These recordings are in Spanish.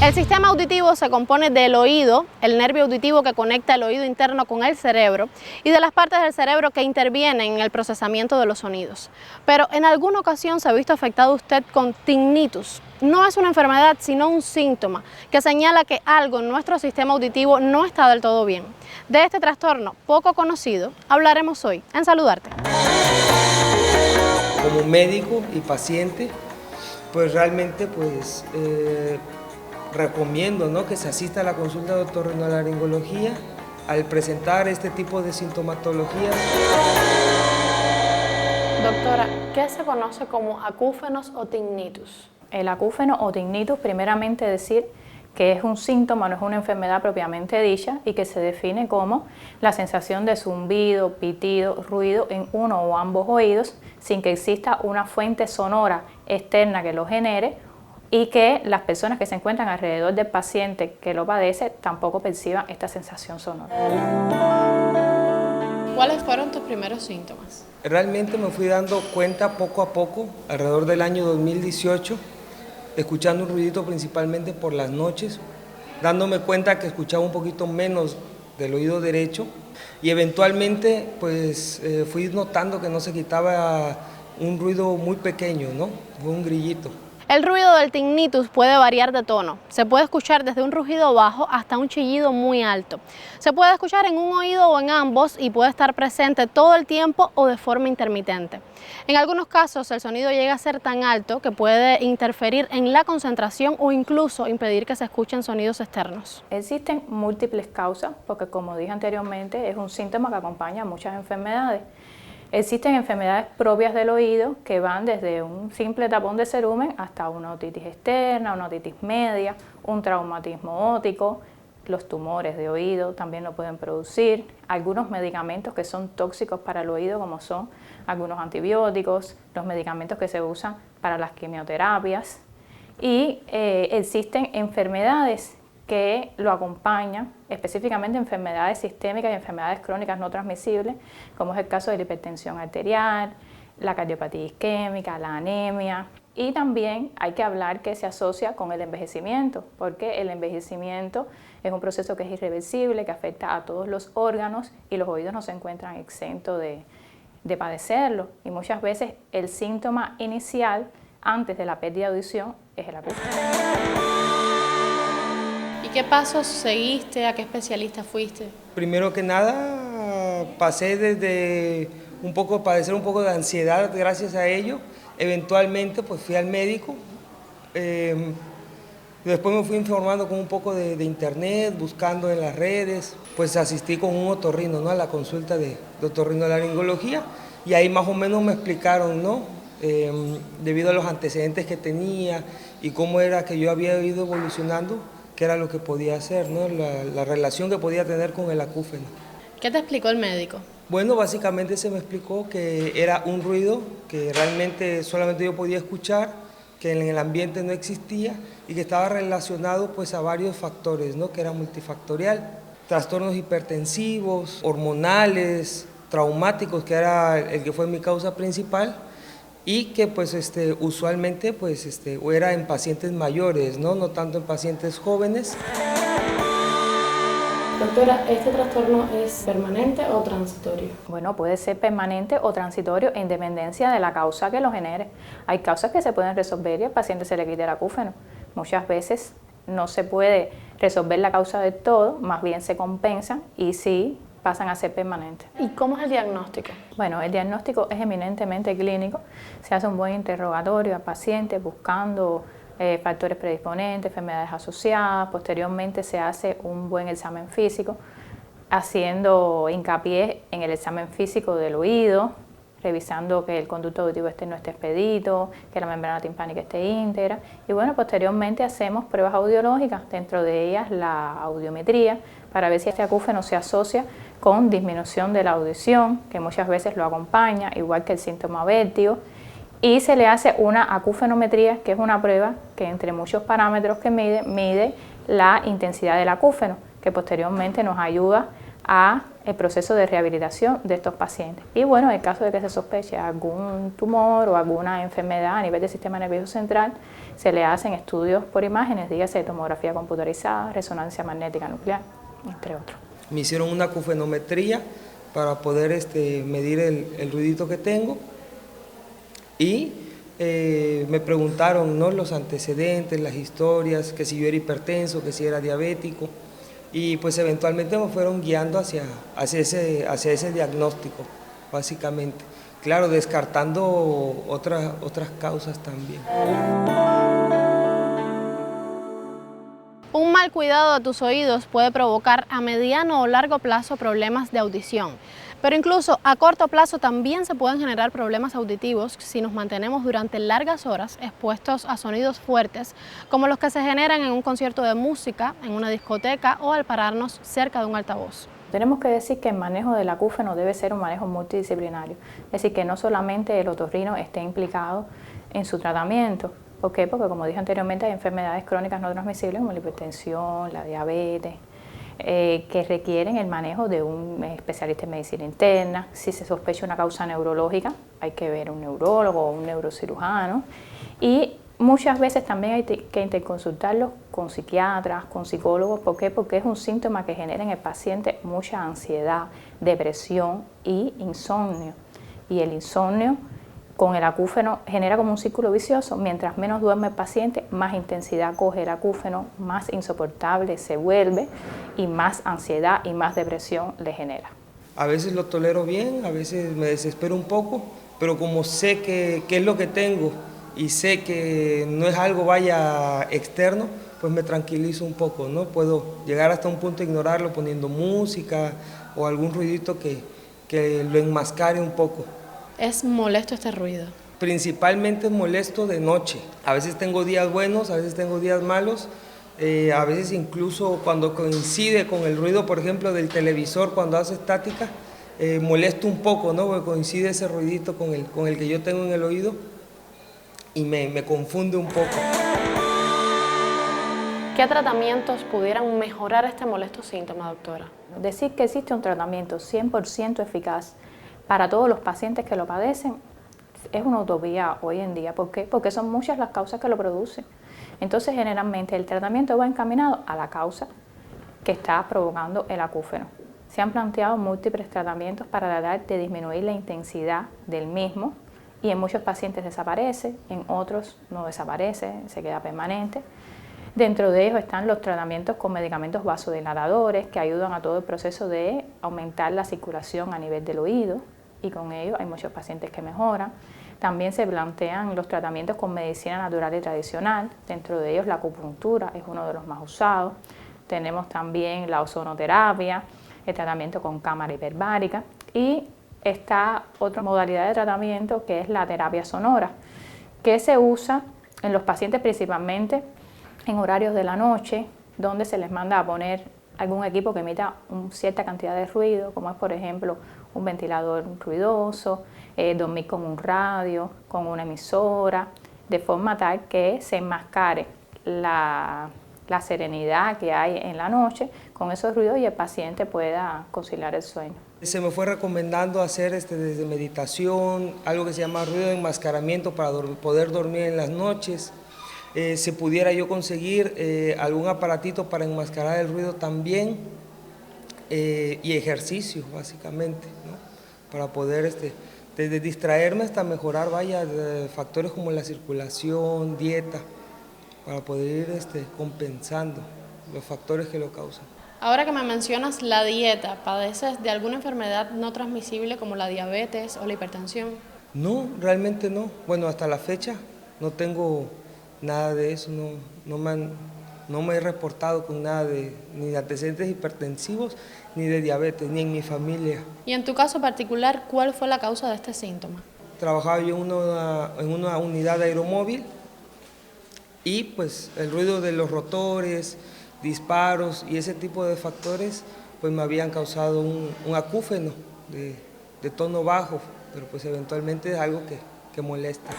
El sistema auditivo se compone del oído, el nervio auditivo que conecta el oído interno con el cerebro, y de las partes del cerebro que intervienen en el procesamiento de los sonidos. Pero en alguna ocasión se ha visto afectado usted con tinnitus. No es una enfermedad, sino un síntoma que señala que algo en nuestro sistema auditivo no está del todo bien. De este trastorno poco conocido hablaremos hoy en Saludarte. Como médico y paciente, pues realmente recomiendo, ¿no?, que se asista a la consulta de otorrinolaringología al presentar este tipo de sintomatología. Doctora, ¿qué se conoce como acúfenos o tinnitus? El acúfeno o tinnitus, primeramente decir que es un síntoma, no es una enfermedad propiamente dicha, y que se define como la sensación de zumbido, pitido, ruido en uno o ambos oídos sin que exista una fuente sonora externa que lo genere, y que las personas que se encuentran alrededor del paciente que lo padece tampoco perciban esta sensación sonora. ¿Cuáles fueron tus primeros síntomas? Realmente me fui dando cuenta poco a poco, alrededor del año 2018, escuchando un ruidito principalmente por las noches, dándome cuenta que escuchaba un poquito menos del oído derecho, y eventualmente fui notando que no se quitaba un ruido muy pequeño, ¿no? Fue un grillito. El ruido del tinnitus puede variar de tono. Se puede escuchar desde un rugido bajo hasta un chillido muy alto. Se puede escuchar en un oído o en ambos y puede estar presente todo el tiempo o de forma intermitente. En algunos casos el sonido llega a ser tan alto que puede interferir en la concentración o incluso impedir que se escuchen sonidos externos. Existen múltiples causas porque, como dije anteriormente, es un síntoma que acompaña a muchas enfermedades. Existen enfermedades propias del oído que van desde un simple tapón de cerumen hasta una otitis externa, una otitis media, un traumatismo óptico. Los tumores de oído también lo pueden producir. Algunos medicamentos que son tóxicos para el oído, como son algunos antibióticos, los medicamentos que se usan para las quimioterapias. Y existen enfermedades que lo acompañan, específicamente enfermedades sistémicas y enfermedades crónicas no transmisibles, como es el caso de la hipertensión arterial, la cardiopatía isquémica, la anemia. Y también hay que hablar que se asocia con el envejecimiento, porque el envejecimiento es un proceso que es irreversible, que afecta a todos los órganos, y los oídos no se encuentran exentos de padecerlo. Y muchas veces el síntoma inicial antes de la pérdida de audición es el acúfeno. ¿Y qué pasos seguiste? ¿A qué especialista fuiste? Primero que nada, pasé desde padecer un poco de ansiedad gracias a ello. Eventualmente fui al médico. Después me fui informando con un poco de internet, buscando en las redes. Pues asistí con un otorrino, ¿no?, a la consulta de otorrinolaringología, y ahí más o menos me explicaron, ¿no?, debido a los antecedentes que tenía y cómo era que yo había ido evolucionando, qué era lo que podía hacer, ¿no?, la relación que podía tener con el acúfeno. ¿Qué te explicó el médico? Bueno, básicamente se me explicó que era un ruido que realmente solamente yo podía escuchar, que en el ambiente no existía y que estaba relacionado a varios factores, ¿no?, que era multifactorial, trastornos hipertensivos, hormonales, traumáticos, que era el que fue mi causa principal, y que usualmente era en pacientes mayores, no tanto en pacientes jóvenes. Doctora, ¿este trastorno es permanente o transitorio? Bueno, puede ser permanente o transitorio en dependencia de la causa que lo genere. Hay causas que se pueden resolver y al paciente se le quita el acúfeno. Muchas veces no se puede resolver la causa de todo, más bien se compensan y sí pasan a ser permanentes. ¿Y cómo es el diagnóstico? Bueno, el diagnóstico es eminentemente clínico. Se hace un buen interrogatorio al paciente buscando factores predisponentes, enfermedades asociadas. Posteriormente se hace un buen examen físico, haciendo hincapié en el examen físico del oído, revisando que el conducto auditivo no esté expedito, que la membrana timpánica esté íntegra. Y bueno, posteriormente hacemos pruebas audiológicas, dentro de ellas la audiometría, para ver si este acúfeno se asocia con disminución de la audición, que muchas veces lo acompaña, igual que el síntoma vértigo. Y se le hace una acúfenometría, que es una prueba que entre muchos parámetros que mide la intensidad del acúfeno, que posteriormente nos ayuda a el proceso de rehabilitación de estos pacientes. Y bueno, en el caso de que se sospeche algún tumor o alguna enfermedad a nivel del sistema nervioso central, se le hacen estudios por imágenes, dígase tomografía computarizada, resonancia magnética nuclear, entre otros. Me hicieron una acufenometría para poder medir el ruidito que tengo y me preguntaron, ¿no?, los antecedentes, las historias, que si yo era hipertenso, que si era diabético, y pues eventualmente me fueron guiando hacia ese diagnóstico, básicamente. Claro, descartando otras causas también. Un mal cuidado de tus oídos puede provocar a mediano o largo plazo problemas de audición, pero incluso a corto plazo también se pueden generar problemas auditivos si nos mantenemos durante largas horas expuestos a sonidos fuertes, como los que se generan en un concierto de música, en una discoteca o al pararnos cerca de un altavoz. Tenemos que decir que el manejo del acúfeno debe ser un manejo multidisciplinario, es decir, que no solamente el otorrino esté implicado en su tratamiento. ¿Por qué? Porque, como dije anteriormente, hay enfermedades crónicas no transmisibles como la hipertensión, la diabetes, que requieren el manejo de un especialista en medicina interna. Si se sospecha una causa neurológica, hay que ver a un neurólogo o un neurocirujano. Y muchas veces también hay que interconsultarlos con psiquiatras, con psicólogos. ¿Por qué? Porque es un síntoma que genera en el paciente mucha ansiedad, depresión y insomnio. Y el insomnio con el acúfeno genera como un círculo vicioso. Mientras menos duerme el paciente, más intensidad coge el acúfeno, más insoportable se vuelve y más ansiedad y más depresión le genera. A veces lo tolero bien, a veces me desespero un poco, pero como sé qué es lo que tengo y sé que no es algo externo, pues me tranquilizo un poco, ¿no? Puedo llegar hasta un punto de ignorarlo poniendo música o algún ruidito que lo enmascare un poco. ¿Es molesto este ruido? Principalmente es molesto de noche. A veces tengo días buenos, a veces tengo días malos. A veces incluso cuando coincide con el ruido, por ejemplo, del televisor cuando hace estática, molesto un poco, ¿no? Porque coincide ese ruidito con el que yo tengo en el oído y me confunde un poco. ¿Qué tratamientos pudieran mejorar este molesto síntoma, doctora? Decir que existe un tratamiento 100% eficaz para todos los pacientes que lo padecen es una utopía hoy en día. ¿Por qué? Porque son muchas las causas que lo producen. Entonces, generalmente el tratamiento va encaminado a la causa que está provocando el acúfeno. Se han planteado múltiples tratamientos para tratar de disminuir la intensidad del mismo y en muchos pacientes desaparece, en otros no desaparece, se queda permanente. Dentro de ellos están los tratamientos con medicamentos vasodilatadores que ayudan a todo el proceso de aumentar la circulación a nivel del oído y con ello hay muchos pacientes que mejoran. También se plantean los tratamientos con medicina natural y tradicional, dentro de ellos la acupuntura es uno de los más usados. Tenemos también la ozonoterapia, el tratamiento con cámara hiperbárica y está otra modalidad de tratamiento que es la terapia sonora, que se usa en los pacientes principalmente en horarios de la noche, donde se les manda a poner algún equipo que emita cierta cantidad de ruido, como es por ejemplo un ventilador ruidoso, dormir con un radio, con una emisora, de forma tal que se enmascare la serenidad que hay en la noche con esos ruidos y el paciente pueda conciliar el sueño. Se me fue recomendando hacer desde meditación, algo que se llama ruido de enmascaramiento para poder dormir en las noches. Si pudiera yo conseguir algún aparatito para enmascarar el ruido también y ejercicio básicamente, ¿no? Para poder desde distraerme hasta mejorar factores como la circulación, dieta, para poder ir compensando los factores que lo causan. Ahora que me mencionas la dieta, ¿padeces de alguna enfermedad no transmisible como la diabetes o la hipertensión? No, realmente no. Bueno, hasta la fecha no tengo nada de eso, no me he reportado con nada ni de antecedentes hipertensivos, ni de diabetes, ni en mi familia. Y en tu caso particular, ¿cuál fue la causa de este síntoma? Trabajaba yo en una unidad aeromóvil y pues el ruido de los rotores, disparos y ese tipo de factores pues me habían causado un acúfeno de tono bajo, pero pues eventualmente es algo que molesta.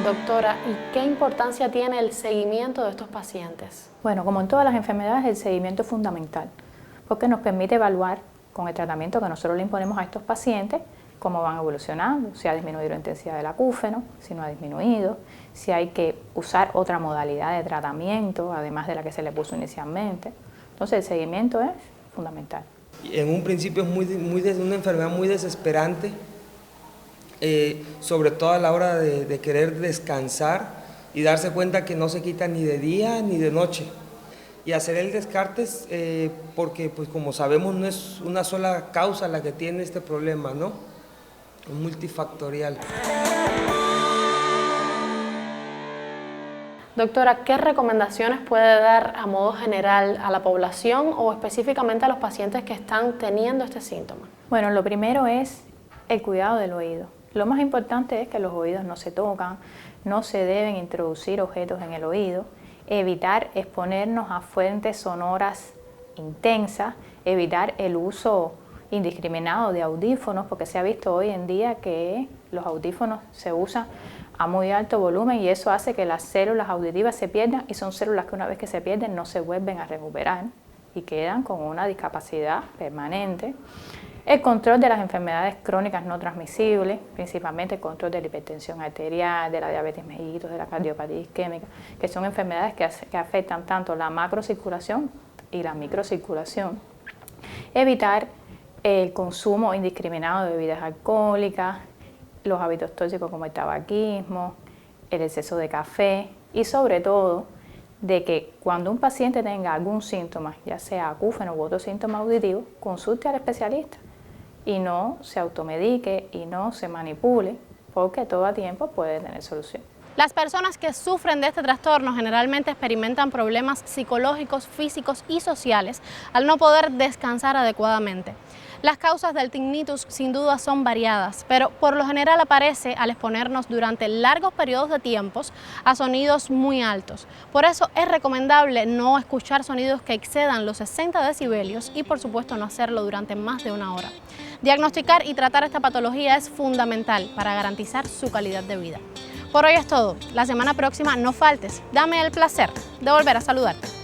Doctora, ¿y qué importancia tiene el seguimiento de estos pacientes? Bueno, como en todas las enfermedades, el seguimiento es fundamental, porque nos permite evaluar con el tratamiento que nosotros le imponemos a estos pacientes cómo van evolucionando, si ha disminuido la intensidad del acúfeno, si no ha disminuido, si hay que usar otra modalidad de tratamiento, además de la que se le puso inicialmente. Entonces el seguimiento es fundamental. En un principio es una enfermedad muy desesperante, sobre todo a la hora de querer descansar y darse cuenta que no se quita ni de día ni de noche. Y hacer el descarte porque, pues, como sabemos, no es una sola causa la que tiene este problema, ¿no? Es multifactorial. Doctora, ¿qué recomendaciones puede dar a modo general a la población o específicamente a los pacientes que están teniendo este síntoma? Bueno, lo primero es el cuidado del oído. Lo más importante es que los oídos no se tocan, no se deben introducir objetos en el oído, evitar exponernos a fuentes sonoras intensas, evitar el uso indiscriminado de audífonos, porque se ha visto hoy en día que los audífonos se usan a muy alto volumen y eso hace que las células auditivas se pierdan y son células que una vez que se pierden no se vuelven a recuperar y quedan con una discapacidad permanente. El control de las enfermedades crónicas no transmisibles, principalmente el control de la hipertensión arterial, de la diabetes mellitus, de la cardiopatía isquémica, que son enfermedades que afectan tanto la macrocirculación y la microcirculación. Evitar el consumo indiscriminado de bebidas alcohólicas, los hábitos tóxicos como el tabaquismo, el exceso de café y sobre todo de que cuando un paciente tenga algún síntoma, ya sea acúfeno u otro síntoma auditivo, consulte al especialista y no se automedique y no se manipule porque todo a tiempo puede tener solución. Las personas que sufren de este trastorno generalmente experimentan problemas psicológicos, físicos y sociales al no poder descansar adecuadamente. Las causas del tinnitus sin duda son variadas, pero por lo general aparece al exponernos durante largos periodos de tiempos a sonidos muy altos. Por eso es recomendable no escuchar sonidos que excedan los 60 decibelios y por supuesto no hacerlo durante más de una hora. Diagnosticar y tratar esta patología es fundamental para garantizar su calidad de vida. Por hoy es todo. La semana próxima no faltes. Dame el placer de volver a saludarte.